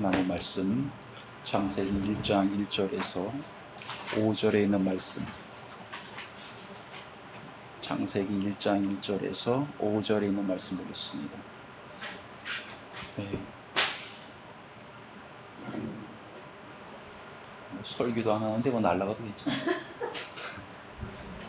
하나님 말씀 창세기 1장 1절에서 5절에 있는 말씀, 창세기 1장 1절에서 5절에 있는 말씀 보겠습니다. 설교도 안 하는데 뭐 날라가도 괜찮아요.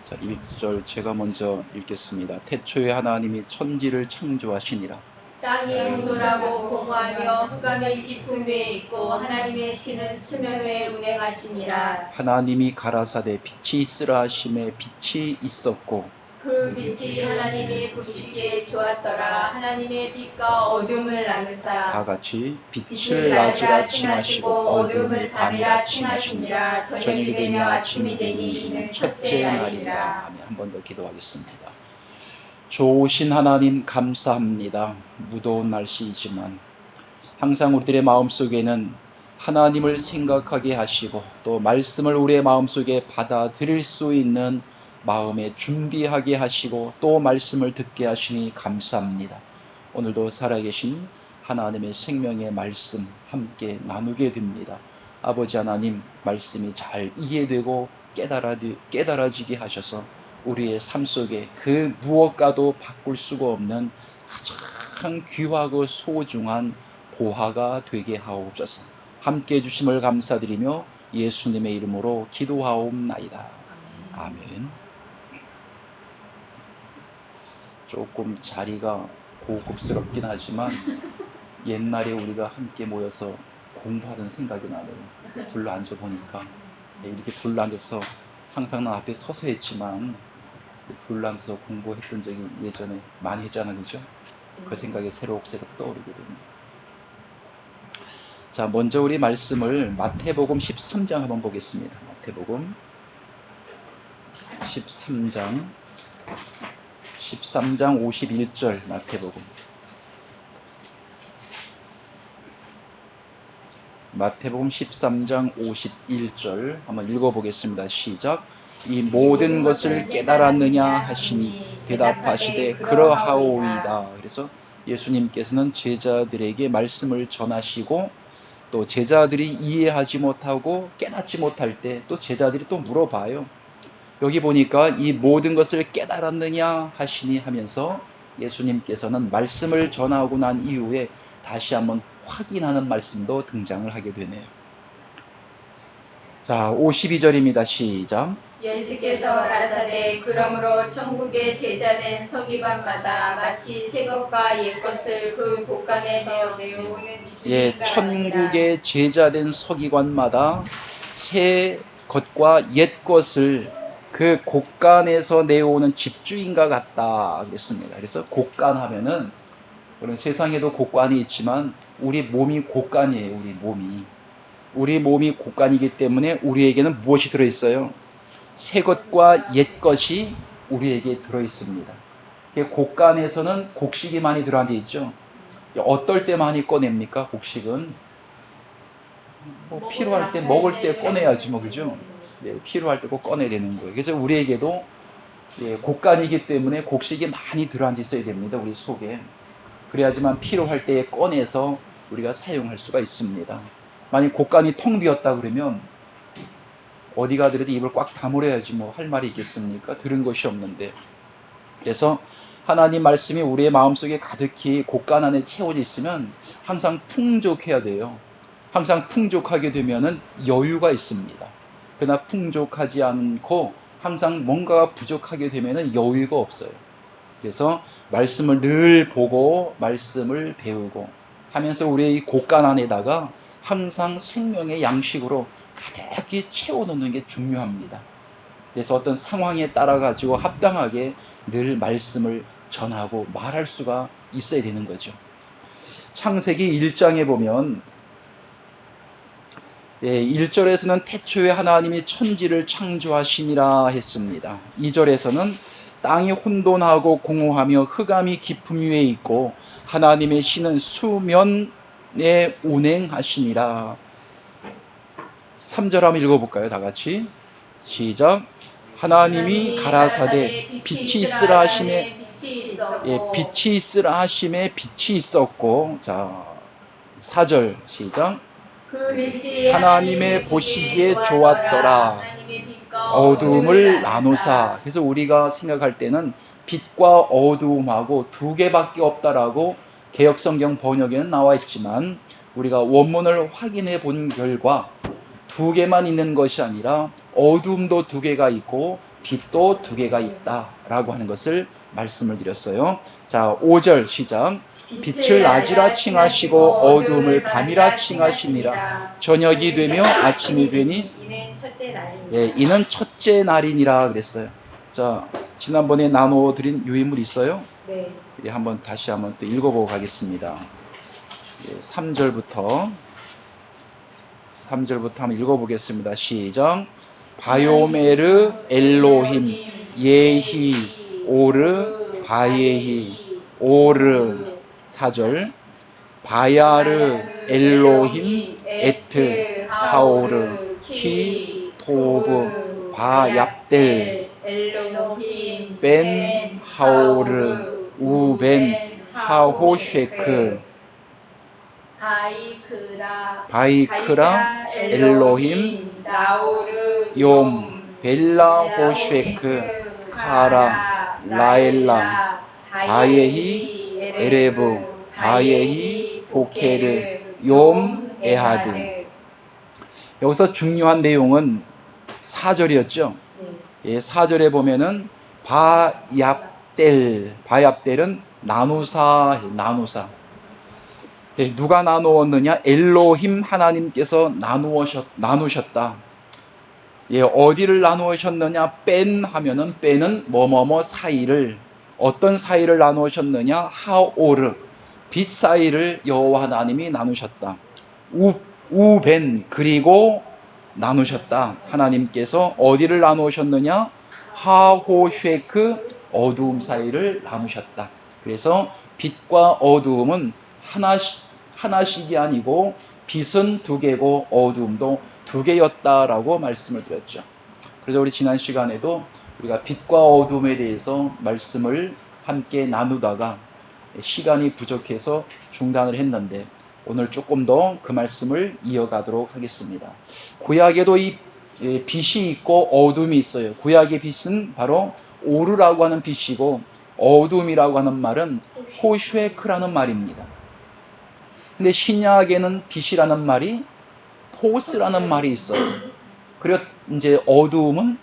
자, 1절 제가 먼저 읽겠습니다. 태초에 하나님이 천지를 창조하시니라. 땅이 혼돈하고 공허하며 흑암의 깊은 데에 있고 하나님의 신은 수면 위에 운행하시니라. 하나님이 가라사대 빛이 있으라 하심에 빛이 있었고 그 빛이 하나님이 보시기에 좋았더라. 하나님의 빛과 어둠을 나누사 다 같이 빛을 낮이라 칭하시고 어둠을 밤이라 칭하시니라. 저녁이 되며 아침이 되니 이는 첫째 날이라. 아멘. 한 번 더 기도하겠습니다. 좋으신 하나님 감사합니다. 무더운 날씨이지만 항상 우리들의 마음속에는 하나님을 생각하게 하시고 또 말씀을 우리의 마음속에 받아들일 수 있는 마음에 준비하게 하시고 또 말씀을 듣게 하시니 감사합니다. 오늘도 살아계신 하나님의 생명의 말씀 함께 나누게 됩니다. 아버지 하나님, 말씀이 잘 이해되고 깨달아지게 하셔서 우리의 삶 속에 그 무엇과도 바꿀 수가 없는 가장 귀하고 소중한 보화가 되게 하옵소서. 함께 해주심을 감사드리며 예수님의 이름으로 기도하옵나이다. 아멘. 조금 자리가 고급스럽긴 하지만 옛날에 우리가 함께 모여서 공부하던 생각이 나네요. 둘러앉아 보니까 이렇게 둘러앉아서 항상 나 앞에 서서 했지만 둘러앉아서 공부했던 적이 예전에 많이 했잖아요, 그죠? 그 생각이 새록새록 떠오르거든요. 자, 먼저 우리 말씀을 마태복음 13장 한번 보겠습니다. 마태복음 13장 51절 마태복음 13장 51절 한번 읽어보겠습니다. 시작. 이 모든 것을 깨달았느냐 하시니 대답하시되 그러하오이다. 그래서 예수님께서는 제자들에게 말씀을 전하시고 또 제자들이 이해하지 못하고 깨닫지 못할 때 또 제자들이 또 물어봐요. 여기 보니까 이 모든 것을 깨달았느냐 하시니 하면서 예수님께서는 말씀을 전하고 난 이후에 다시 한번 확인하는 말씀도 등장을 하게 되네요. 자, 52절입니다. 시작. 예수께서 가라사대 그러므로 천국의 제자된 서기관마다 마치 새 것과 옛 것을 그 곳간에 내어오는 집주인과 천국의 제자된 서기관마다 새 것과 옛 것을 그 곳간에서 내어오는 집주인과 같다 그랬습니다. 그래서 곳간 하면은 우리 세상에도 곳간이 있지만 우리 몸이 곳간이에요. 우리 몸이 곳간이기 때문에 우리에게는 무엇이 들어있어요? 새 것과 옛 것이 우리에게 들어있습니다. 곡간에서는 곡식이 많이 들어앉아 있죠. 어떨 때 많이 꺼냅니까? 곡식은 필요할 때 먹을 때 꺼내야지 그죠? 필요할 때 꼭 꺼내야 되는 거예요. 그래서 우리에게도 곡간이기 때문에 곡식이 많이 들어앉아 있어야 됩니다. 우리 속에. 그래야지만 필요할 때 꺼내서 우리가 사용할 수가 있습니다. 만약 곡간이 텅 비었다 그러면 어디 가더라도 입을 꽉 다물어야지 할 말이 있겠습니까? 들은 것이 없는데. 그래서 하나님 말씀이 우리의 마음속에 가득히 곡간 안에 채워져 있으면 항상 풍족해야 돼요. 항상 풍족하게 되면은 여유가 있습니다. 그러나 풍족하지 않고 항상 뭔가가 부족하게 되면은 여유가 없어요. 그래서 말씀을 늘 보고 말씀을 배우고 하면서 우리의 이 곡간 안에다가 항상 생명의 양식으로 가득히 채워놓는 게 중요합니다. 그래서 어떤 상황에 따라 가지고 합당하게 늘 말씀을 전하고 말할 수가 있어야 되는 거죠. 창세기 1장에 보면 1절에서는 태초에 하나님이 천지를 창조하시니라 했습니다. 2절에서는 땅이 혼돈하고 공허하며 흑암이 깊음 위에 있고 하나님의 신은 수면에 운행하시니라. 3절 한번 읽어볼까요? 다 같이 시작. 하나님이 가라사대 빛이 있으라 하심에 빛이 있으라 하심에 빛이 있었고. 자, 4절 시작. 그 빛이 하나님의 보시기에 좋았더라. 하나님의 빛과 어두움을 나누사. 그래서 우리가 생각할 때는 빛과 어두움하고 두 개밖에 없다라고 개역성경 번역에는 나와 있지만 우리가 원문을 확인해 본 결과 두 개만 있는 것이 아니라 어두움도 두 개가 있고 빛도 두 개가 있다라고 하는 것을 말씀을 드렸어요. 자, 5절 시작. 빛을 낮이라 칭하시고 어두움을 밤이라 칭하시니라. 저녁이 되며 아침이 되니 이는 첫째 날입니다. 예, 이는 첫째 날이니라 그랬어요. 자, 지난번에 나누어 드린 유인물 있어요? 네. 예, 다시 한번 또 읽어보고 가겠습니다. 예, 3절부터 한번 읽어보겠습니다. 시작. 바요메르 엘로힘 예히 오르 바예히 오르. 4절. 바야르 엘로힘 에트 하오르 키 토브 바얍델 엘로힘 벤 하오르 우벤 하호쉐크 바이크라 엘로힘 나오르 욤 벨라 호쉐크 카라 라엘라 바예히 에레브 바예히 보케르 욤 에하드. 여기서 중요한 내용은 4절이었죠. 예, 4절에 보면은 바얍델은 나누사. 예, 누가 나누었느냐? 엘로힘 하나님께서 나누셨다. 예, 어디를 나누셨느냐? 뺀 하면은 뺀은 뭐뭐뭐 사이를, 어떤 사이를 나누셨느냐? 하오르, 빛 사이를 여호와 하나님이 나누셨다. 우벤, 그리고 나누셨다. 하나님께서 어디를 나누셨느냐? 하호쉐크, 어두움 사이를 나누셨다. 그래서 빛과 어두움은 하나씩이 아니고 빛은 두 개고 어두움도 두 개였다라고 말씀을 드렸죠. 그래서 우리 지난 시간에도 우리가 빛과 어두움에 대해서 말씀을 함께 나누다가 시간이 부족해서 중단을 했는데 오늘 조금 더 그 말씀을 이어가도록 하겠습니다. 구약에도 이 빛이 있고 어둠이 있어요. 구약의 빛은 바로 오르라고 하는 빛이고 어둠이라고 하는 말은 호쉐크라는 말입니다. 근데 신약에는 빛이라는 말이 포스라는 말이 있어요. 그리고 이제 어두움은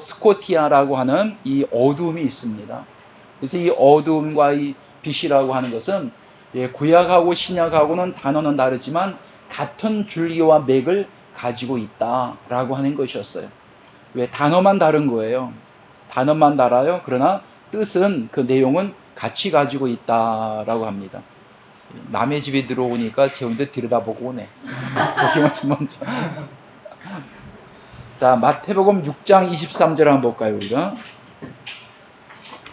스코티아라고 하는 이 어두움이 있습니다. 그래서 이 어두움과 이 빛이라고 하는 것은 구약하고 신약하고는 단어는 다르지만 같은 줄기와 맥을 가지고 있다라고 하는 것이었어요. 왜? 단어만 다른 거예요. 단어만 달아요. 그러나 뜻은, 그 내용은 같이 가지고 있다라고 합니다. 남의 집에 들어오니까 제 혼자 들여다보고 오네. 먼저. 자, 마태복음 6장 23절 한번 볼까요, 우리가?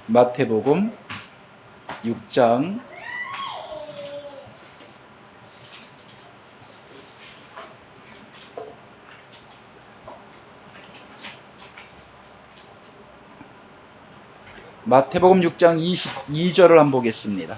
마태복음 6장 22절을 한번 보겠습니다.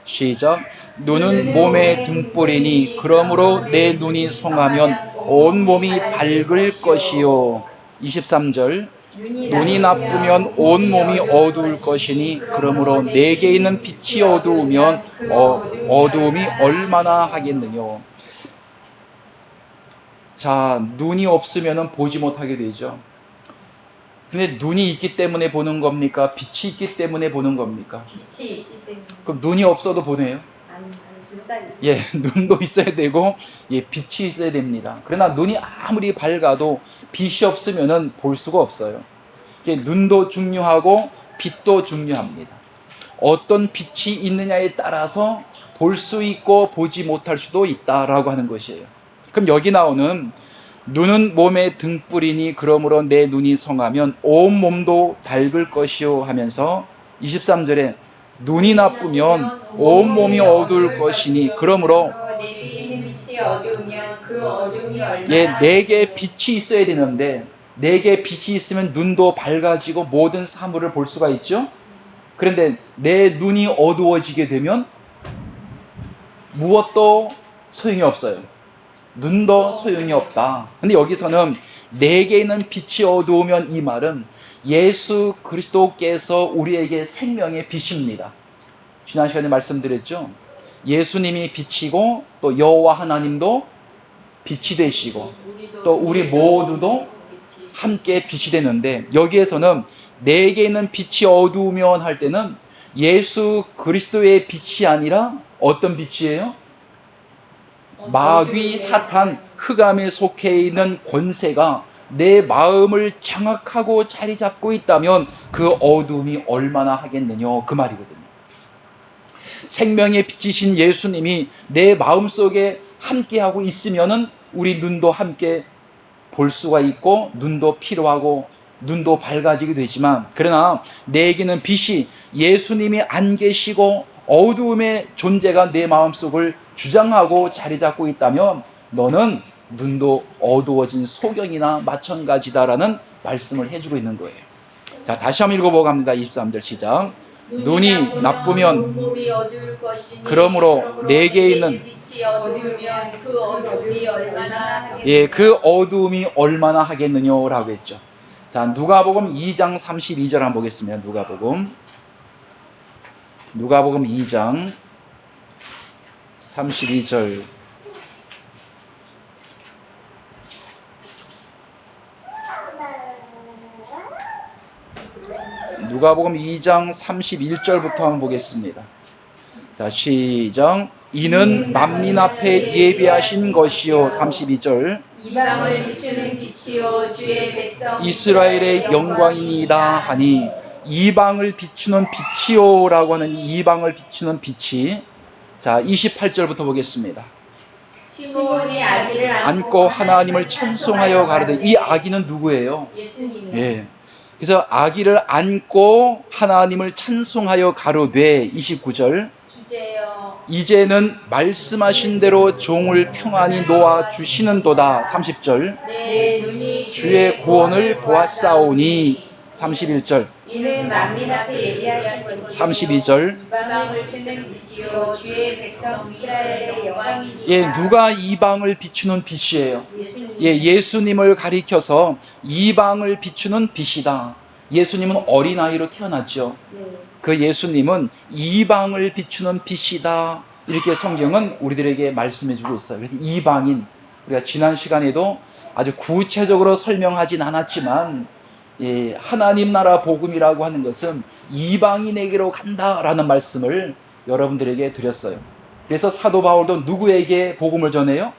시작. 눈은 몸의 등불이니 그러므로 내 눈이 성하면 온 몸이 밝을 것이요. 23절. 눈이 나쁘면 온 몸이 어두울 것이니 그러므로 내게 있는 빛이 어두우면 어두움이 얼마나 하겠느냐. 자, 눈이 없으면 보지 못하게 되죠. 근데 눈이 있기 때문에 보는 겁니까? 빛이 있기 때문에 보는 겁니까? 빛이 있기 때문에. 그럼 눈이 없어도 보네요? 아니, 눈까지. 예, 눈도 있어야 되고, 예, 빛이 있어야 됩니다. 그러나 눈이 아무리 밝아도 빛이 없으면은 볼 수가 없어요. 눈도 중요하고 빛도 중요합니다. 어떤 빛이 있느냐에 따라서 볼 수 있고 보지 못할 수도 있다라고 하는 것이에요. 그럼 여기 나오는 눈은 몸의 등불이니 그러므로 내 눈이 성하면 온 몸도 밝을 것이요 하면서 23절에 눈이 나쁘면 온 몸이 어두울 것이니 그러므로 내게 있는 빛이 어두우면 그 어두움이 얼마나. 예, 내게 빛이 있어야 되는데 내게 빛이 있으면 눈도 밝아지고 모든 사물을 볼 수가 있죠. 그런데 내 눈이 어두워지게 되면 무엇도 소용이 없어요. 눈도 소용이 없다. 근데 여기서는 내게 있는 빛이 어두우면, 이 말은 예수 그리스도께서 우리에게 생명의 빛입니다. 지난 시간에 말씀드렸죠. 예수님이 빛이고 또 여호와 하나님도 빛이 되시고 또 우리 모두도 함께 빛이 되는데, 여기에서는 내게 있는 빛이 어두우면 할 때는 예수 그리스도의 빛이 아니라 어떤 빛이에요? 마귀, 사탄, 흑암에 속해 있는 권세가 내 마음을 장악하고 자리 잡고 있다면 그 어두움이 얼마나 하겠느냐, 그 말이거든요. 생명의 빛이신 예수님이 내 마음속에 함께하고 있으면은 우리 눈도 함께 볼 수가 있고 눈도 필요하고 눈도 밝아지게 되지만, 그러나 내게는 빛이 예수님이 안 계시고 어두움의 존재가 내 마음속을 주장하고 자리 잡고 있다면 너는 눈도 어두워진 소경이나 마찬가지다라는 말씀을 해주고 있는 거예요. 자, 다시 한번 읽어보고 갑니다. 23절 시작. 눈이 나쁘면 몸이 어두울 것이니 그러므로 내게 있는 빛이 어두우면 그 어두움이 얼마나 하겠느냐. 예, 그 어두움이 얼마나 하겠느냐라고 했죠. 자, 누가복음 2장 32절 한번 보겠습니다. 누가복음 2장 32절. 누가복음 2장 31절부터 한번 보겠습니다. 자, 시작. 이는 만민 앞에 예비하신 것이요. 32절. 이방을 비추는 빛이요 주의 백성 이스라엘의 영광이니이다 하니, 이방을 비추는 빛이요 라고 하는 이방을 비추는 빛이, 자 28절부터 보겠습니다. 시몬이 아기를 안고 하나님을 찬송하여 가르되, 이 아기는 누구예요? 예수님. 예. 그래서 아기를 안고 하나님을 찬송하여 가로되, 29절. 주제여 이제는 말씀하신 대로 종을 평안히 놓아 주시는도다. 30절. 내 눈이 주의 구원을 보았사오니. 31절. 이는 만민 앞에 예비하신 것이요 32절. 이방을 비추는 빛이요 주의 백성 이스라엘의 영광이니. 예, 누가 이방을 비추는 빛이에요? 예수님. 예, 예수님을 가리켜서 이방을 비추는 빛이다. 예수님은 어린아이로 태어났죠. 네. 그 예수님은 이방을 비추는 빛이다. 이렇게 성경은 우리들에게 말씀해주고 있어요. 그래서 이방인, 우리가 지난 시간에도 아주 구체적으로 설명하진 않았지만, 예, 하나님 나라 복음이라고 하는 것은 이방인에게로 간다라는 말씀을 여러분들에게 드렸어요. 그래서 사도 바울도 누구에게 복음을 전해요?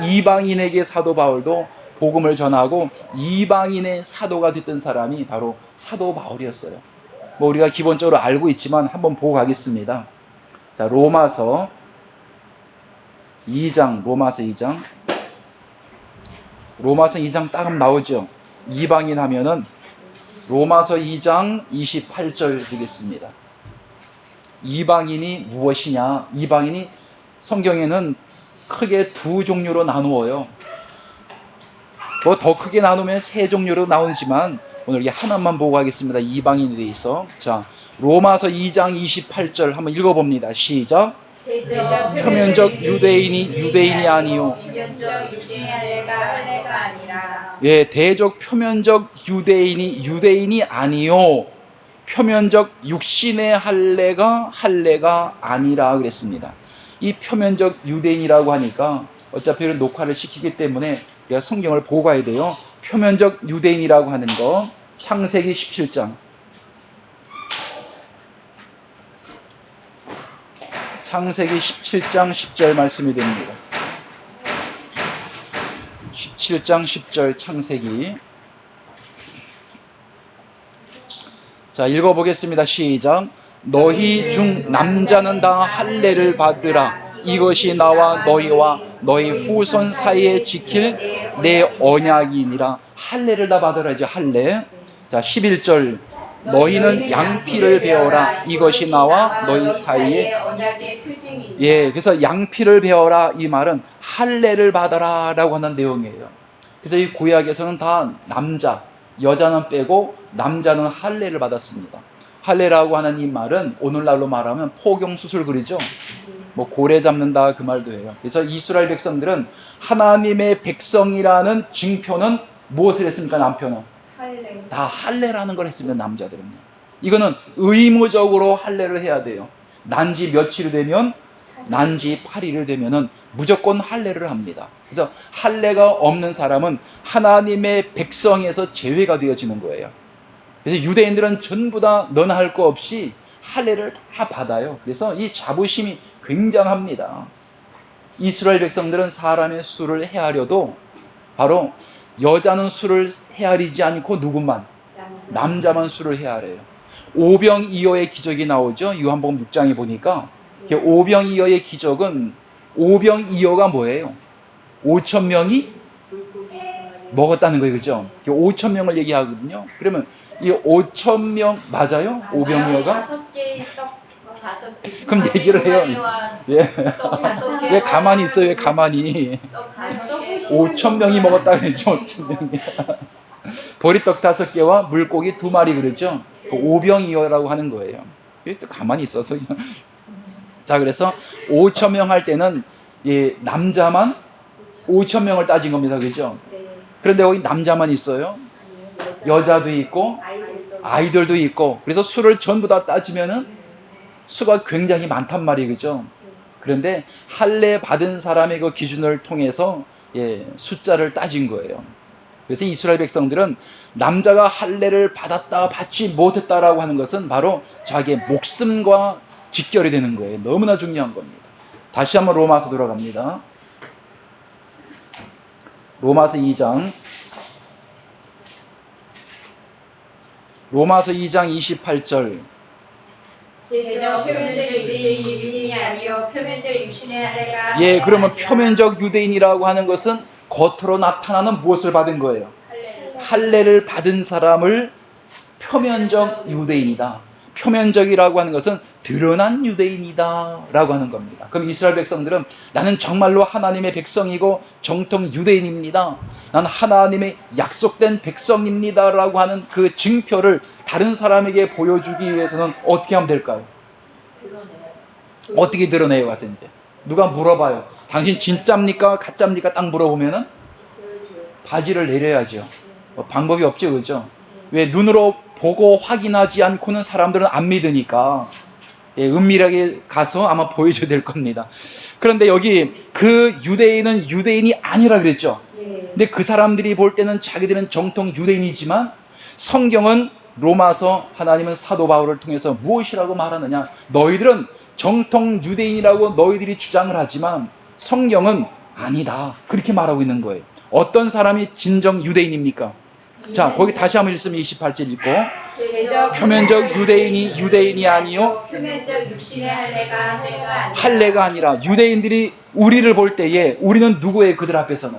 이방인에게 사도 바울도 복음을 전하고, 이방인의 사도가 됐던 사람이 바로 사도 바울이었어요. 뭐 우리가 기본적으로 알고 있지만 한번 보고 가겠습니다. 자, 로마서 2장 딱 나오죠. 이방인 하면은 로마서 2장 28절 되겠습니다. 이방인이 무엇이냐? 이방인이 성경에는 크게 두 종류로 나누어요. 뭐 더 크게 나누면 세 종류로 나오지만 오늘 이게 하나만 보고 가겠습니다. 이방인에 대해서. 자, 로마서 2장 28절 한번 읽어봅니다. 시작. 표면적 유대인이 유대인이 아니요. 표면적 유대인이 할례가 아니라. 예, 대적 표면적 유대인이 유대인이 아니요. 표면적 육신의 할례가 아니라 그랬습니다. 이 표면적 유대인이라고 하니까 어차피 녹화를 시키기 때문에 우리가 성경을 보고 가야 돼요. 표면적 유대인이라고 하는 거, 창세기 17장. 창세기 17장 10절 말씀이 됩니다. 17장 10절 창세기. 자, 읽어보겠습니다. 시작. 너희 중 남자는 다 할례를 받으라. 이것이 나와 너희와 너희 후손 사이에 지킬 내 언약이니라. 할례를 다 받으라죠. 할례. 자, 11절. 너희는 양피를 베어라. 이것이 나와 너희 사이에. 예, 그래서 양피를 베어라 이 말은 할례를 받아라 라고 하는 내용이에요. 그래서 이 구약에서는 다 남자, 여자는 빼고 남자는 할례를 받았습니다. 할례라고 하는 이 말은 오늘날로 말하면 포경수술 그러죠. 뭐 고래 잡는다 그 말도 해요. 그래서 이스라엘 백성들은 하나님의 백성이라는 증표는 무엇을 했습니까? 남편은 할례. 다 할례라는 걸 했습니다. 남자들은요. 이거는 의무적으로 할례를 해야 돼요. 난지 며칠이 되면 난지 8일이 되면은 무조건 할례를 합니다. 그래서 할례가 없는 사람은 하나님의 백성에서 제외가 되어지는 거예요. 그래서 유대인들은 전부 다 너나 할 거 없이 할례를 다 받아요. 그래서 이 자부심이 굉장합니다. 이스라엘 백성들은 사람의 수를 헤아려도 바로 여자는 수를 헤아리지 않고 누구만? 남자만 수를 헤아려요. 오병이어의 기적이 나오죠. 요한복음 6장에 보니까 오병이어의 기적은 오병이어가 뭐예요? 5천 명이 먹었다는 거예요. 그죠? 5천 명을 얘기하거든요. 그러면 이 5천 명 맞아요? 오병이어가? 5개 떡 5개. 그럼 얘기를 해요. 예. 왜 가만히 있어요? 왜 가만히? 떡 5개. 5천 명이 먹었다 그랬죠. 5천 명이. 보리떡 5개와 물고기 2마리 그랬죠. 그 오병이어라고 하는 거예요. 왜 또 가만히 있어서. 자, 그래서 5천 명 할 때는 예, 남자만 5천 명을 따진 겁니다. 그죠? 그런데 거기 남자만 있어요. 여자도 있고 아이들도 있고. 그래서 수를 전부 다 따지면은 수가 굉장히 많단 말이에요. 그죠? 그런데 할례 받은 사람의 그 기준을 통해서 예, 숫자를 따진 거예요. 그래서 이스라엘 백성들은 남자가 할례를 받았다 받지 못했다라고 하는 것은 바로 자기의 목숨과 직결이 되는 거예요. 너무나 중요한 겁니다. 다시 한번 로마서 들어갑니다. 로마서 2장 28절. 대저 표면적 유대인이 아니요 표면적 육신의 할례가. 예, 그러면 표면적 유대인이라고 하는 것은 겉으로 나타나는 무엇을 받은 거예요? 할례를 받은 사람을 표면적 유대인이다. 표면적이라고 하는 것은 드러난 유대인이다 라고 하는 겁니다. 그럼 이스라엘 백성들은 나는 정말로 하나님의 백성이고 정통 유대인입니다. 나는 하나님의 약속된 백성입니다 라고 하는 그 증표를 다른 사람에게 보여주기 위해서는 어떻게 하면 될까요? 어떻게 드러내요? 가서 이제 누가 물어봐요. 당신 진짜입니까? 가짜입니까? 딱 물어보면은 바지를 내려야죠. 방법이 없죠. 그죠? 왜? 눈으로 보고 확인하지 않고는 사람들은 안 믿으니까 예, 은밀하게 가서 아마 보여줘야 될 겁니다. 그런데 여기 그 유대인은 유대인이 아니라 그랬죠. 근데 그 사람들이 볼 때는 자기들은 정통 유대인이지만 성경은 로마서 하나님은 사도 바울을 통해서 무엇이라고 말하느냐? 너희들은 정통 유대인이라고 너희들이 주장을 하지만 성경은 아니다. 그렇게 말하고 있는 거예요. 어떤 사람이 진정 유대인입니까? 자, 거기 다시 한번 읽으면 28절 읽고 표면적 유대인이 유대인이 아니요 표면적 육신의 할례가 할례가 아니라 유대인들이 우리를 볼 때에 우리는 누구예요? 그들 앞에서는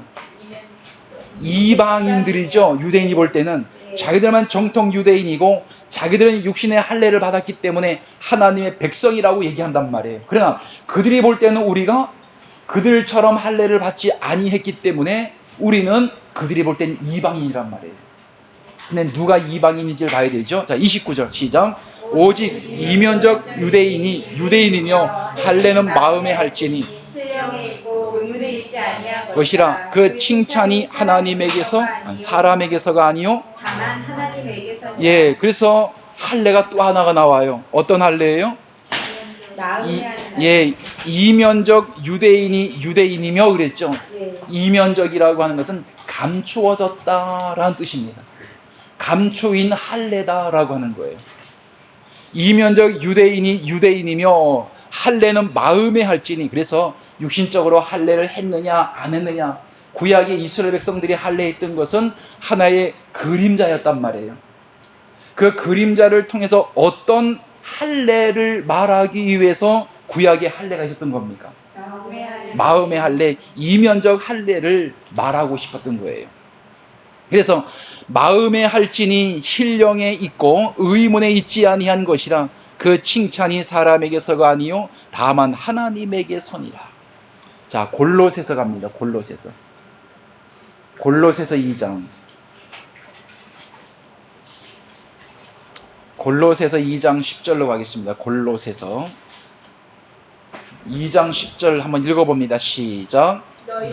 이방인들이죠. 유대인이 볼 때는 자기들만 정통 유대인이고 자기들은 육신의 할례를 받았기 때문에 하나님의 백성이라고 얘기한단 말이에요. 그러나 그들이 볼 때는 우리가 그들처럼 할례를 받지 아니했기 때문에 우리는 그들이 볼 때는 이방인이란 말이에요. 근데 누가 이방인인지를 봐야 되죠. 자, 29절 시작. 오직 이면적 유대인이 유대인이며 할례는 마음에 할지니 신령에 있고 의문에 있지 아니한 것이라. 그 칭찬이 하나님에게서 사람에게서가 아니요. 다만 하나님에게서. 예, 그래서 할례가 또 하나가 나와요. 어떤 할례예요? 예, 이면적 유대인이 유대인이며 그랬죠. 이면적이라고 하는 것은 감추어졌다라는 뜻입니다. 감추인 할례다라고 하는 거예요. 이면적 유대인이 유대인이며 할례는 마음에 할지니. 그래서 육신적으로 할례를 했느냐 안 했느냐, 구약의 이스라엘 백성들이 할례했던 것은 하나의 그림자였단 말이에요. 그 그림자를 통해서 어떤 할례를 말하기 위해서 구약의 할례가 있었던 겁니까? 마음의 할례, 이면적 할례를 말하고 싶었던 거예요. 그래서 마음에 할지니 신령에 있고 의문에 있지 아니한 것이라. 그 칭찬이 사람에게서가 아니요 다만 하나님에게서니라. 자, 골로새서 갑니다. 골로새서 2장 골로새서 2장 10절로 가겠습니다. 골로새서 2장 10절 한번 읽어봅니다. 시작.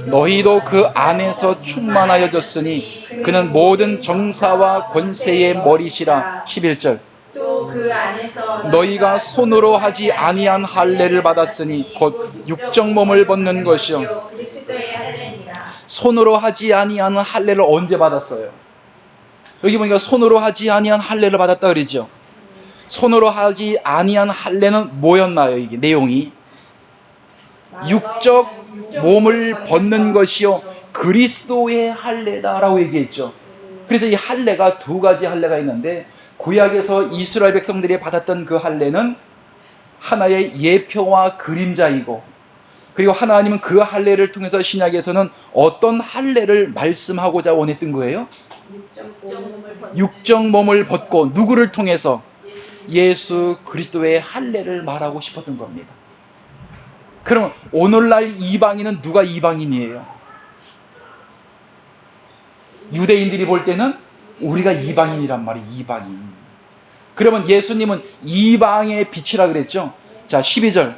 너희도 그 안에서 충만하여졌으니 그는 모든 정사와 권세의 머리시라. 11절. 또 그 안에서 너희가 손으로 하지 아니한 할례를 받았으니 곧 육적 몸을 벗는 것이요. 그리스도의 할례니라. 손으로 하지 아니한 할례를 언제 받았어요? 여기 보니까 손으로 하지 아니한 할례를 받았다 그러죠. 손으로 하지 아니한 할례는 뭐였나요? 이게 내용이 육적 몸을 벗는 것이요 그리스도의 할례다라고 얘기했죠. 그래서 이 할례가 두 가지 할례가 있는데 구약에서 이스라엘 백성들이 받았던 그 할례는 하나의 예표와 그림자이고, 그리고 하나님은 그 할례를 통해서 신약에서는 어떤 할례를 말씀하고자 원했던 거예요? 육적 몸을 벗고 누구를 통해서? 예수 그리스도의 할례를 말하고 싶었던 겁니다. 그럼 오늘날 이방인은 누가 이방인이에요? 유대인들이 볼 때는 우리가 이방인이란 말이에요. 이방인. 그러면 예수님은 이방의 빛이라 그랬죠. 자, 12절.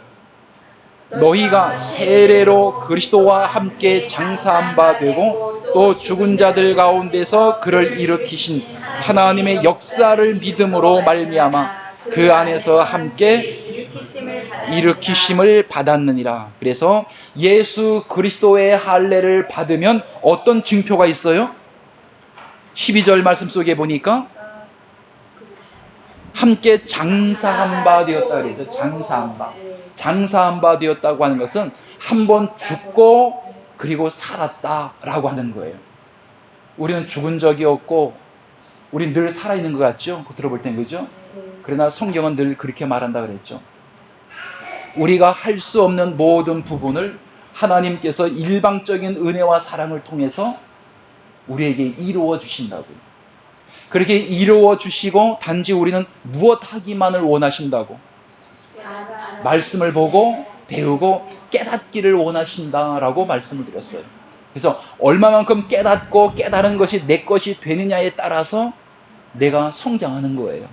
너희가 세례로 그리스도와 함께 장사한 바 되고 또 죽은 자들 가운데서 그를 일으키신 하나님의 역사를 믿음으로 말미암아 그 안에서 함께 일으키심을 받았느니라. 그래서 예수 그리스도의 할례를 받으면 어떤 증표가 있어요? 12절 말씀 속에 보니까 함께 장사한 바 되었다 그래서 장사한 바. 장사한 바 되었다고 하는 것은 한 번 죽고 그리고 살았다라고 하는 거예요. 우리는 죽은 적이 없고 우리 늘 살아있는 것 같죠? 들어볼 땐 그죠? 그러나 성경은 늘 그렇게 말한다 그랬죠. 우리가 할 수 없는 모든 부분을 하나님께서 일방적인 은혜와 사랑을 통해서 우리에게 이루어 주신다고요. 그렇게 이루어 주시고 단지 우리는 무엇 하기만을 원하신다고, 말씀을 보고 배우고 깨닫기를 원하신다라고 말씀을 드렸어요. 그래서 얼마만큼 깨닫고 깨달은 것이 내 것이 되느냐에 따라서 내가 성장하는 거예요.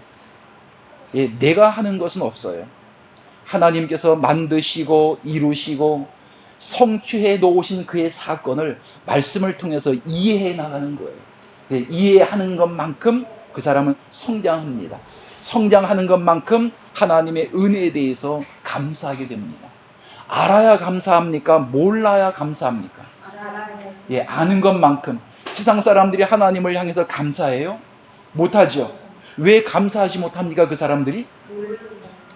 예, 내가 하는 것은 없어요. 하나님께서 만드시고 이루시고 성취해 놓으신 그의 사건을 말씀을 통해서 이해해 나가는 거예요. 예, 이해하는 것만큼 그 사람은 성장합니다. 성장하는 것만큼 하나님의 은혜에 대해서 감사하게 됩니다. 알아야 감사합니까? 몰라야 감사합니까? 예, 아는 것만큼. 세상 사람들이 하나님을 향해서 감사해요? 못하죠. 왜 감사하지 못합니까? 그 사람들이?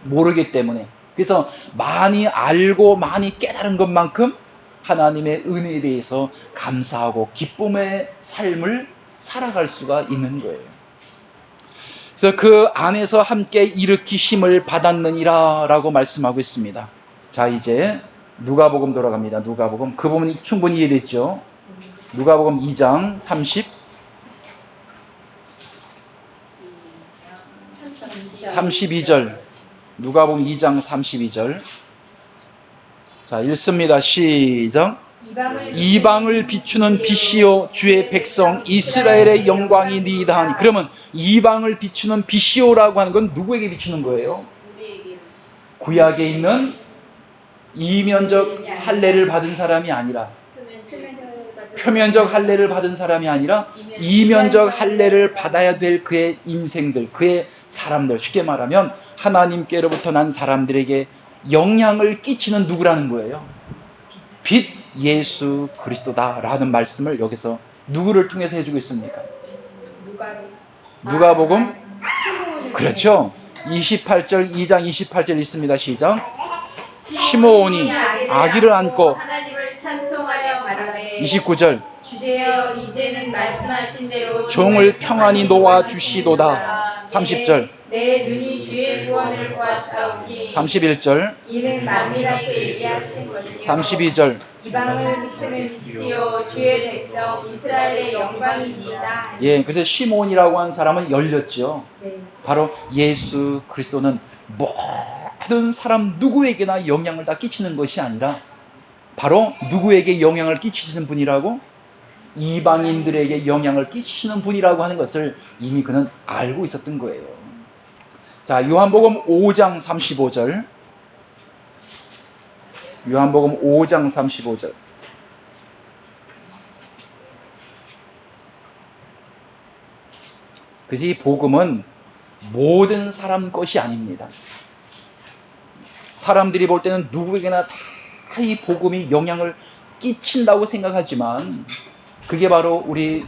모르기 때문에. 그래서 많이 알고 많이 깨달은 것만큼 하나님의 은혜에 대해서 감사하고 기쁨의 삶을 살아갈 수가 있는 거예요. 그래서 그 안에서 함께 일으키심을 받았느니라 라고 말씀하고 있습니다. 자, 이제 누가복음 돌아갑니다. 누가복음. 그 부분이 충분히 이해됐죠? 누가복음 2장 32절. 누가복음 2장 32절. 자, 읽습니다. 시작. 이방을 비추는 빛이요 주의 백성 이스라엘의 영광이 니이다 하니. 그러면 이방을 비추는 빛이요라고 하는 건 누구에게 비추는 거예요? 구약에 있는 이면적 할례를 받은 사람이 아니라, 표면적 할례를 받은 사람이 아니라 이면적 할례를 받아야 될 그의 인생들, 그의 사람들, 쉽게 말하면 하나님께로부터 난 사람들에게 영향을 끼치는 누구라는 거예요? 빛 예수 그리스도다라는 말씀을 여기서 누구를 통해서 해주고 있습니까? 누가복음? 그렇죠. 28절, 2장 28절 있습니다. 시작. 시므온이 아기를 안고 하나님을 찬송하여 말하되 29절. 주제여 이제는 말씀하신 대로 종을 평안히 놓아 주시도다. 30절. 내 눈이 주의 구원을 보았사오니 31절. 이는 만민 앞에 얘기하신 것이요 32절. 이방을 비추는 빛이요 주의 백성 이스라엘의 영광이니이다. 예, 그래서 시몬이라고 하는 사람은 열렸죠. 네. 바로 예수 그리스도는 모든 사람 누구에게나 영향을 다 끼치는 것이 아니라 바로 누구에게 영향을 끼치시는 분이라고? 이방인들에게 영향을 끼치시는 분이라고 하는 것을 이미 그는 알고 있었던 거예요. 자, 요한복음 5장 35절. 요한복음 5장 35절. 그래서 이 복음은 모든 사람 것이 아닙니다. 사람들이 볼 때는 누구에게나 다 이 복음이 영향을 끼친다고 생각하지만 그게 바로 우리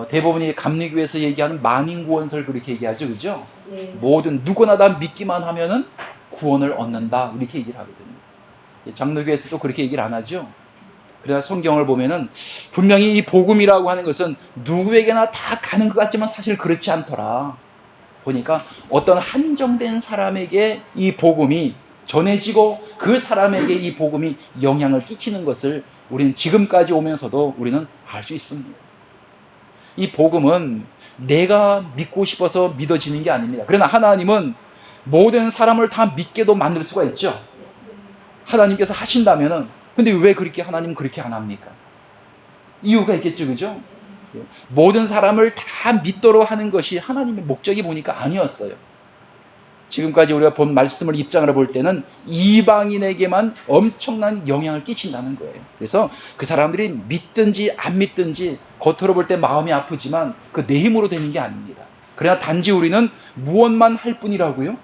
대부분이 감리교에서 얘기하는 만인구원설 그렇게 얘기하죠, 그죠? 네. 모든 누구나 다 믿기만 하면은 구원을 얻는다 이렇게 얘기를 하거든요. 장로교에서도 그렇게 얘기를 안 하죠. 그래야 성경을 보면은 분명히 이 복음이라고 하는 것은 누구에게나 다 가는 것 같지만 사실 그렇지 않더라. 보니까 어떤 한정된 사람에게 이 복음이 전해지고 그 사람에게 이 복음이 영향을 끼치는 것을 우리는 지금까지 오면서도 우리는 알 수 있습니다. 이 복음은 내가 믿고 싶어서 믿어지는 게 아닙니다. 그러나 하나님은 모든 사람을 다 믿게도 만들 수가 있죠. 하나님께서 하신다면은, 근데 왜 그렇게 하나님은 그렇게 안 합니까? 이유가 있겠죠, 그죠? 모든 사람을 다 믿도록 하는 것이 하나님의 목적이 보니까 아니었어요. 지금까지 우리가 본 말씀을 입장으로 볼 때는 이방인에게만 엄청난 영향을 끼친다는 거예요. 그래서 그 사람들이 믿든지 안 믿든지 겉으로 볼 때 마음이 아프지만 그 내 힘으로 되는 게 아닙니다. 그러나 단지 우리는 무엇만 할 뿐이라고요?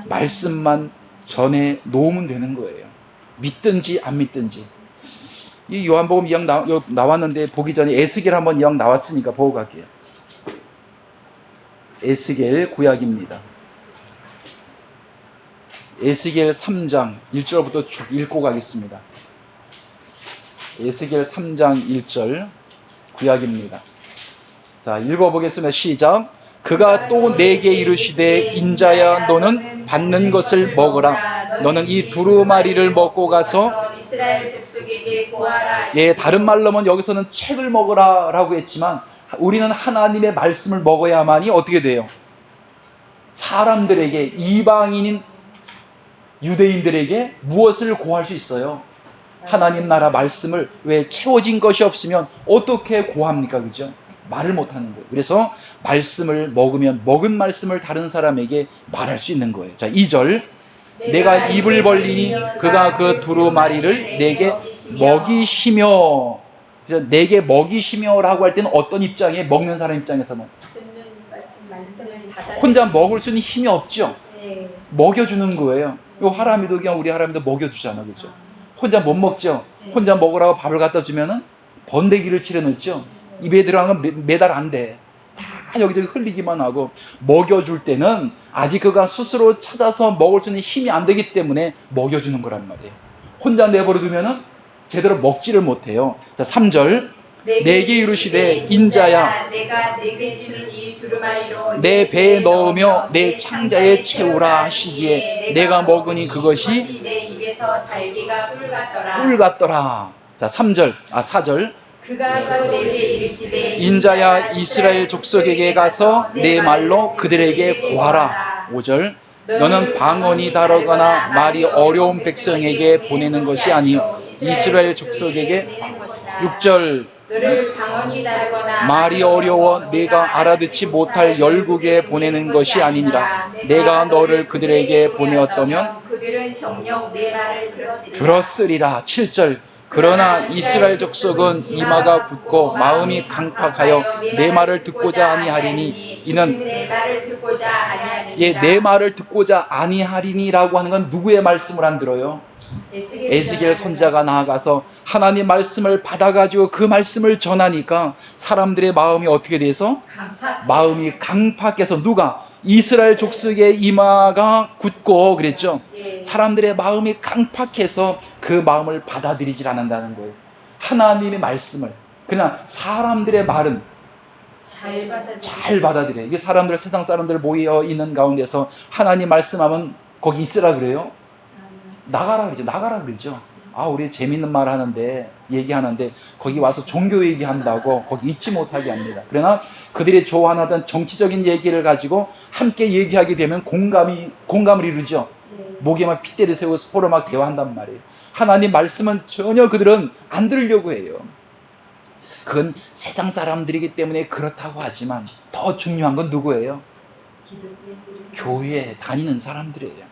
말씀만 전해 놓으면 되는 거예요. 믿든지 안 믿든지. 이 요한복음 2장 나왔는데 보기 전에 에스겔 한번 2장 나왔으니까 보고 갈게요. 에스겔 구약입니다. 에스겔 3장 1절부터 쭉 읽고 가겠습니다. 에스겔 3장 1절 구약입니다. 자, 읽어보겠습니다. 시작. 그가 또 내게 이르시되 인자야 너는 받는 것을 먹으라. 너는 이 두루마리를 먹고 가서 이스라엘 족속에게 고하라. 예, 다른 말로는 여기서는 책을 먹으라 라고 했지만 우리는 하나님의 말씀을 먹어야만이 어떻게 돼요? 사람들에게, 이방인인 유대인들에게 무엇을 고할 수 있어요? 하나님 나라 말씀을. 왜 채워진 것이 없으면 어떻게 고합니까? 그죠? 말을 못하는 거예요. 그래서 말씀을 먹으면 먹은 말씀을 다른 사람에게 말할 수 있는 거예요. 자, 2절. 내가 입을 벌리니 그가 그 두루마리를 내게 먹이시며. 그래서 내게 먹이시며라고 할 때는 어떤 입장에? 먹는 사람 입장에서는 듣는 말씀을 받아 혼자 먹을 수 있는 힘이 없죠. 네. 먹여주는 거예요. 요 하람이도 그냥 우리 하람이도 먹여주잖아, 그죠? 혼자 못 먹죠. 혼자 먹으라고 밥을 갖다 주면은 번데기를 칠해놓죠. 입에 들어가는 건 매달 안 돼. 다 여기저기 흘리기만 하고. 먹여줄 때는 아직 그가 스스로 찾아서 먹을 수 있는 힘이 안 되기 때문에 먹여주는 거란 말이에요. 혼자 내버려 두면은 제대로 먹지를 못해요. 자, 3절. 내게 이르시되 인자야 내가 내게 주는 이 두루마리로 내 배에 넣으며 내 창자에 채우라 하시기에 내가 먹으니 그것이 내 입에서 달기가 꿀 같더라. 꿀 같더라. 자, 4절. 그가 또 내게 이르시되 인자야 이스라엘 족속에게 가서 내 말로 그들에게 고하라. 5절. 너는 방언이 다르거나 말이 어려운 백성에게 보내는 것이 아니요 이스라엘 족속에게. 6절. 너를 방언이 다르거나 말이 어려워 내가 알아듣지 못할 열국에 보내는 것이 아니니라. 내가 너를 그들에게 보내었다면 그들은 정녕 내 말을 들었으리라. 7절. 그러나 이스라엘 족속은 이마가 굳고 마음이 강팍하여 내 말을 듣고자 아니하리니 이는 내 말을 듣고자 아니하리니. 예, 내 말을 듣고자 아니하리니라고 하는 건 누구의 말씀을 안 들어요? 에스겔 선지자가 나아가서 하나님 말씀을 받아가지고 그 말씀을 전하니까 사람들의 마음이 어떻게 돼서? 마음이 강팍해서. 누가? 이스라엘 족속의 이마가 굳고 그랬죠. 사람들의 마음이 강팍해서 그 마음을 받아들이질 않는다는 거예요. 하나님의 말씀을. 그러나 사람들의 말은 잘 받아들여요. 이게 사람들, 세상 사람들 모여 있는 가운데서 하나님 말씀하면 거기 있으라 그래요? 나가라 그러죠. 나가라 그러죠. 아, 우리 재밌는 말 하는데, 얘기하는데, 거기 와서 종교 얘기한다고 거기 있지 못하게 합니다. 그러나 그들이 좋아하던 정치적인 얘기를 가지고 함께 얘기하게 되면 공감을 이루죠. 목에 막 핏대를 세우고 서로 막 대화한단 말이에요. 하나님 말씀은 전혀 그들은 안 들으려고 해요. 그건 세상 사람들이기 때문에 그렇다고 하지만 더 중요한 건 누구예요? 교회에 다니는 사람들이에요.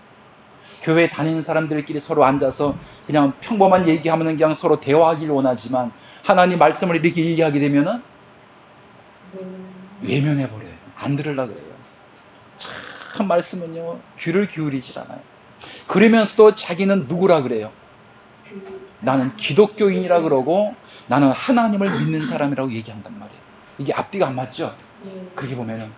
교회 다니는 사람들끼리 서로 앉아서 그냥 평범한 얘기하면 그냥 서로 대화하기를 원하지만 하나님 말씀을 이렇게 얘기하게 되면은 외면해버려요. 안 들으려고 그래요. 참 말씀은요 귀를 기울이질 않아요. 그러면서도 자기는 누구라 그래요? 나는 기독교인이라 그러고 나는 하나님을 믿는 사람이라고 얘기한단 말이에요. 이게 앞뒤가 안 맞죠? 그렇게 보면은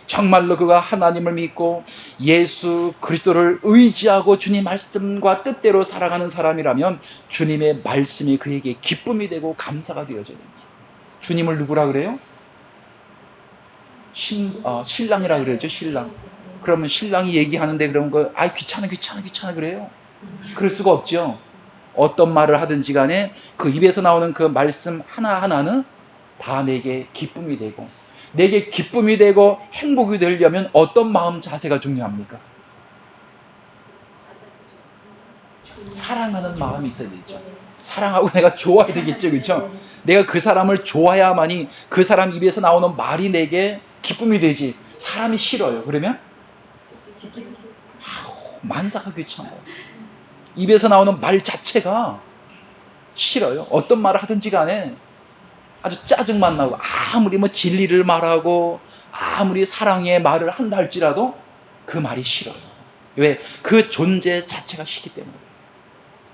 정말로 그가 하나님을 믿고 예수 그리스도를 의지하고 주님 말씀과 뜻대로 살아가는 사람이라면 주님의 말씀이 그에게 기쁨이 되고 감사가 되어져야 됩니다. 주님을 누구라 그래요? 신랑이라 그러죠. 신랑. 그러면 신랑이 얘기하는데 그런 거 귀찮아 그래요. 그럴 수가 없죠. 어떤 말을 하든지 간에 그 입에서 나오는 그 말씀 하나하나는 다 내게 기쁨이 되고, 내게 기쁨이 되고 행복이 되려면 어떤 마음 자세가 중요합니까? 사랑하는 마음이 있어야 되죠. 사랑하고 내가 좋아야 되겠죠. 그렇죠? 내가 그 사람을 좋아야만이 그 사람 입에서 나오는 말이 내게 기쁨이 되지. 사람이 싫어요. 그러면 만사가 귀찮아요. 입에서 나오는 말 자체가 싫어요. 어떤 말을 하든지 간에 아주 짜증만 나고, 아무리 진리를 말하고 아무리 사랑의 말을 한다 할지라도 그 말이 싫어요. 왜? 그 존재 자체가 싫기 때문에.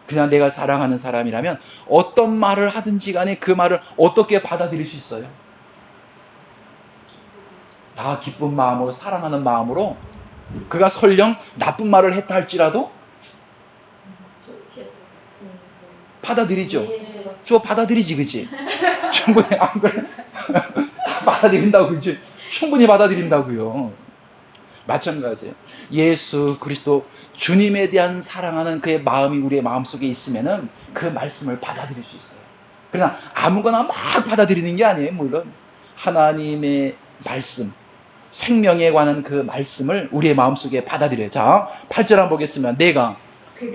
그냥 내가 사랑하는 사람이라면 어떤 말을 하든지 간에 그 말을 어떻게 받아들일 수 있어요? 다 기쁜 마음으로, 사랑하는 마음으로. 그가 설령 나쁜 말을 했다 할지라도 받아들이죠. 받아들이지, 그치? 충분히, 안 그래? 받아들인다고, 그치? 충분히 받아들인다고요. 마찬가지예요. 예수 그리스도 주님에 대한 사랑하는 그의 마음이 우리의 마음속에 있으면은 그 말씀을 받아들일 수 있어요. 그러나 아무거나 막 받아들이는 게 아니에요. 물론 하나님의 말씀, 생명에 관한 그 말씀을 우리의 마음속에 받아들여요. 자, 8절 한번 보겠습니다. 내가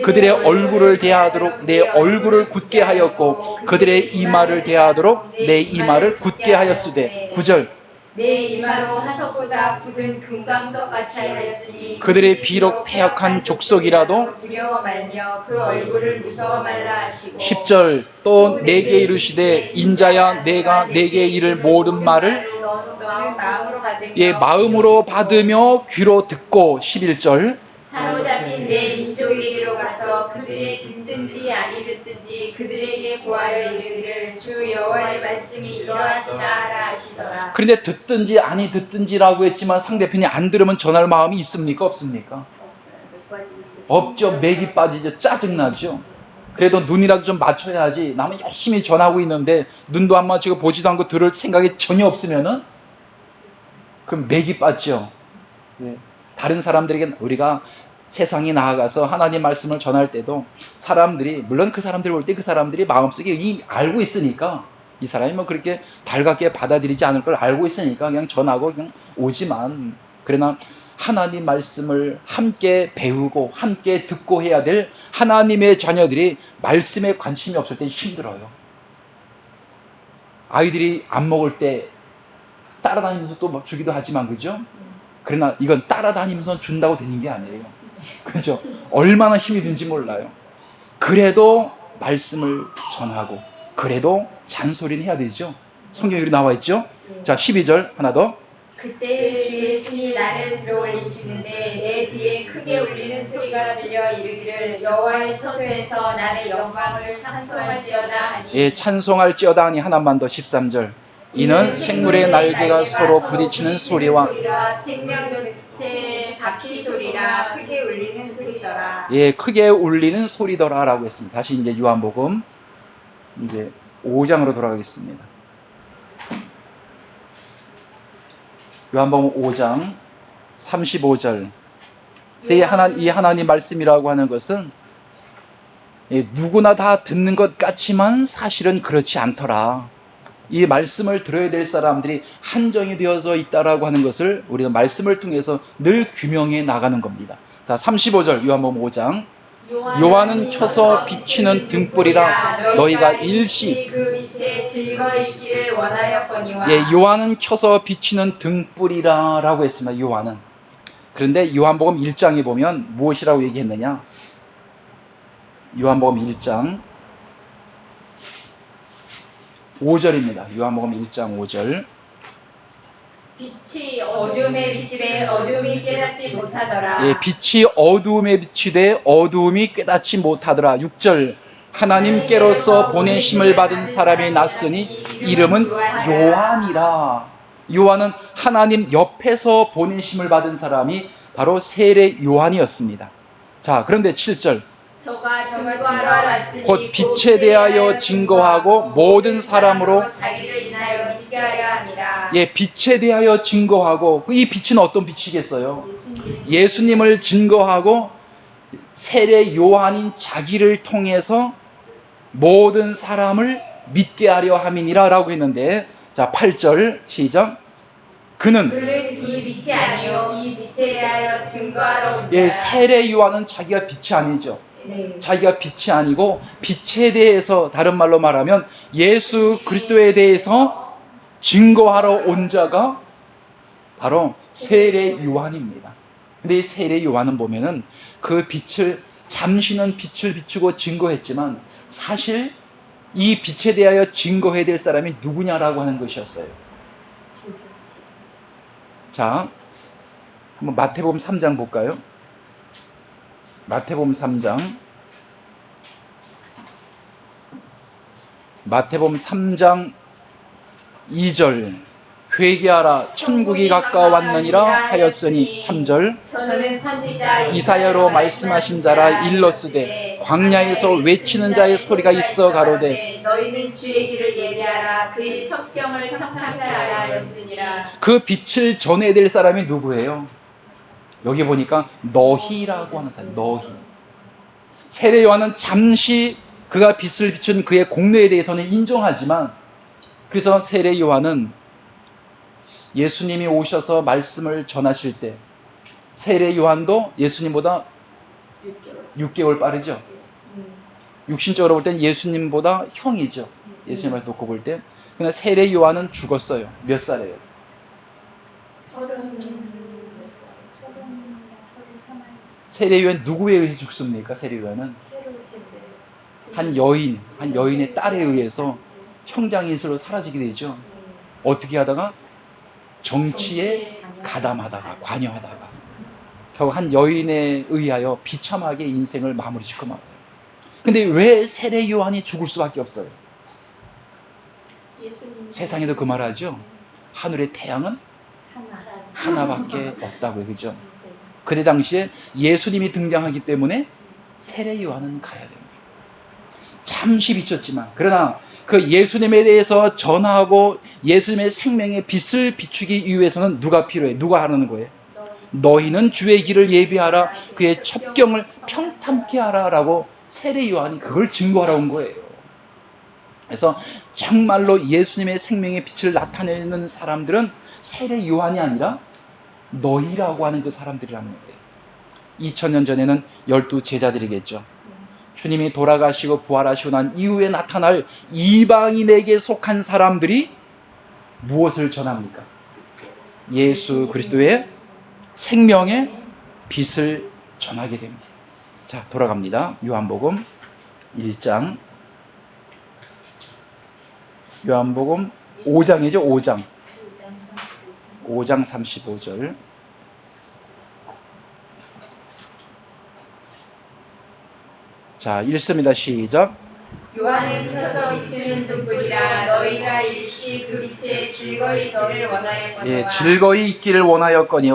그들의 얼굴을 대하도록 내 얼굴을 굳게 하였고 그들의 이마를 대하도록 내 이마를 굳게 하였으되. 9절 내 이마로 화석보다 굳은 금강석 같이 하였으니 그들의 비록 패역한 족속이라도 두려워 말며 그 얼굴을 무서워 말라 하시고. 10절 또 내게 이르시되 인자야 내가 내게 이를 모든 말을 너는 마음으로 받으며 마음으로 받으며 귀로 듣고. 11절 사로잡힌 내 민족에게로 가서 그들의 듣든지 아니 듣든지 그들에게 고하여 이르기를 주 여호와의 말씀이 이러하시다 하라 하시더라. 그런데 듣든지 아니 듣든지라고 했지만 상대편이 안 들으면 전할 마음이 있습니까? 없습니까? 없죠. 맥이 빠지죠. 짜증나죠. 그래도 눈이라도 좀 맞춰야지. 나는 열심히 전하고 있는데 눈도 안 맞추고 보지도 않고 들을 생각이 전혀 없으면은 그럼 맥이 빠지죠. 다른 사람들에게 우리가 세상에 나아가서 하나님 말씀을 전할 때도 사람들이, 물론 그 사람들 볼 때 그 사람들이 마음속에 이미 알고 있으니까, 이 사람이 그렇게 달갑게 받아들이지 않을 걸 알고 있으니까 그냥 전하고 그냥 오지만, 그러나 하나님 말씀을 함께 배우고 함께 듣고 해야 될 하나님의 자녀들이 말씀에 관심이 없을 때 힘들어요. 아이들이 안 먹을 때 따라다니면서 또 주기도 하지만, 그죠? 그러나 이건 따라다니면서 준다고 되는 게 아니에요. 그죠? 얼마나 힘이 든지 몰라요. 그래도 말씀을 전하고 그래도 잔소리는 해야 되죠. 성경에 나와 있죠. 자, 12절 하나 더. 그때 주 예수님이 나를 들어올리시는데 내 뒤에 크게 울리는 소리가 들려 이르기를 여호와의 처소에서 나의 영광을 찬송할지어다 하니. 찬송할지어다 하니. 하나만 더. 13절. 이는 생물의 날개가 서로 부딪히는 소리와 생명 곁에 바퀴 소리라 크게 울리는 소리더라. 크게 울리는 소리더라 라고 했습니다. 다시 이제 요한복음 이제 5장으로 돌아가겠습니다. 요한복음 5장 35절. 이 하나님 말씀이라고 하는 것은 누구나 다 듣는 것 같지만 사실은 그렇지 않더라. 이 말씀을 들어야 될 사람들이 한정이 되어져 있다라고 하는 것을 우리는 말씀을 통해서 늘 규명해 나가는 겁니다. 자, 35절 요한복음 5장. 요한은 켜서 비치는 등불이라 너희가 일시. 그 빛에 즐거이 있기를 원하였거니와. 요한은 켜서 비치는 등불이라 라고 했습니다. 요한은 그런데 요한복음 1장에 보면 무엇이라고 얘기했느냐? 요한복음 1장 5절입니다. 요한복음 1장 5절. 빛이 어둠에 비치되 어둠이 깨닫지 못하더라. 예, 빛이 어두움에 비치되 어두움이 깨닫지 못하더라. 6절. 하나님께로서 보내심을 받은 사람이 났으니 이름은 요한이라. 요한은 하나님 옆에서 보내심을 받은 사람이 바로 세례 요한이었습니다. 자, 그런데 7절. 저가 증거하러 왔으니 곧 빛에 대하여 증거하고 모든 사람으로 자기를 인하여 믿게 하려 함이라. 예, 빛에 대하여 증거하고, 이 빛은 어떤 빛이겠어요? 예수님을 증거하고 세례 요한인 자기를 통해서 모든 사람을 믿게 하려 함이니라 라고 했는데, 자 8절 시작. 그는 이 빛이 아니요 이 빛에 대하여 증거하러 온다. 예, 세례 요한은 자기가 빛이 아니죠. 네. 자기가 빛이 아니고 빛에 대해서, 다른 말로 말하면 예수 그리스도에 대해서 증거하러 온 자가 바로 세례 요한입니다. 근데 이 세례 요한은 보면은 그 빛을, 잠시는 빛을 비추고 증거했지만 사실 이 빛에 대하여 증거해야 될 사람이 누구냐라고 하는 것이었어요. 자, 한번 마태복음 3장 볼까요? 마태복음 3장. 마태복음 3장 2절. 회개하라 천국이 가까워왔느니라 하였으니. 3절. 저는 선지자 이사야로 말씀하신 자라 일러스되 광야에서 외치는 자의 소리가 있어 가로되 너희는 주의 길을 예비하라 그의 첩경을 평탄케 하라 하였으니라. 그 빛을 전해야 될 사람이 누구예요? 여기 보니까 너희라고 하는 사람. 너희. 세례 요한은 잠시 그가 빛을 비춘 그의 공로에 대해서는 인정하지만, 그래서 세례 요한은 예수님이 오셔서 말씀을 전하실 때 세례 요한도 예수님보다 6개월 빠르죠. 육신적으로 볼 땐 예수님보다 형이죠. 예수님을 놓고 볼 때. 그러나 세례 요한은 죽었어요. 몇 살이에요? 30. 세례 요한 누구에 의해 죽습니까? 세례 요한은 한 여인의 딸에 의해서 형장인술로 사라지게 되죠. 어떻게 하다가? 정치에 가담하다가, 관여하다가 결국 한 여인에 의하여 비참하게 인생을 마무리 짓고 말아요. 근데 왜 세례 요한이 죽을 수밖에 없어요? 세상에도 그 말하죠. 하늘의 태양은 하나밖에 없다고요. 그죠? 그때 당시에 예수님이 등장하기 때문에 세례 요한은 가야 됩니다. 잠시 비쳤지만, 그러나 그 예수님에 대해서 전하고 예수님의 생명의 빛을 비추기 위해서는 누가 필요해? 누가 하는 거예요? 너희는 주의 길을 예비하라 그의 첩경을 평탄케 하라 라고 세례 요한이 그걸 증거하러 온 거예요. 그래서 정말로 예수님의 생명의 빛을 나타내는 사람들은 세례 요한이 아니라 너희라고 하는 그 사람들이라는 거예요. 2000년 전에는 12 제자들이겠죠. 주님이 돌아가시고 부활하시고 난 이후에 나타날 이방인에게 속한 사람들이 무엇을 전합니까? 예수 그리스도의 생명의 빛을 전하게 됩니다. 자, 돌아갑니다. 요한복음 1장. 요한복음 5장이죠. 5장 35절. 자, 읽습니다. 시작. 요한은 켜서 비추는 등불이라 너희가 일시 그 빛에 즐거이 있기를 원하였거니와. 예, 즐거이 있기를 원하였거니와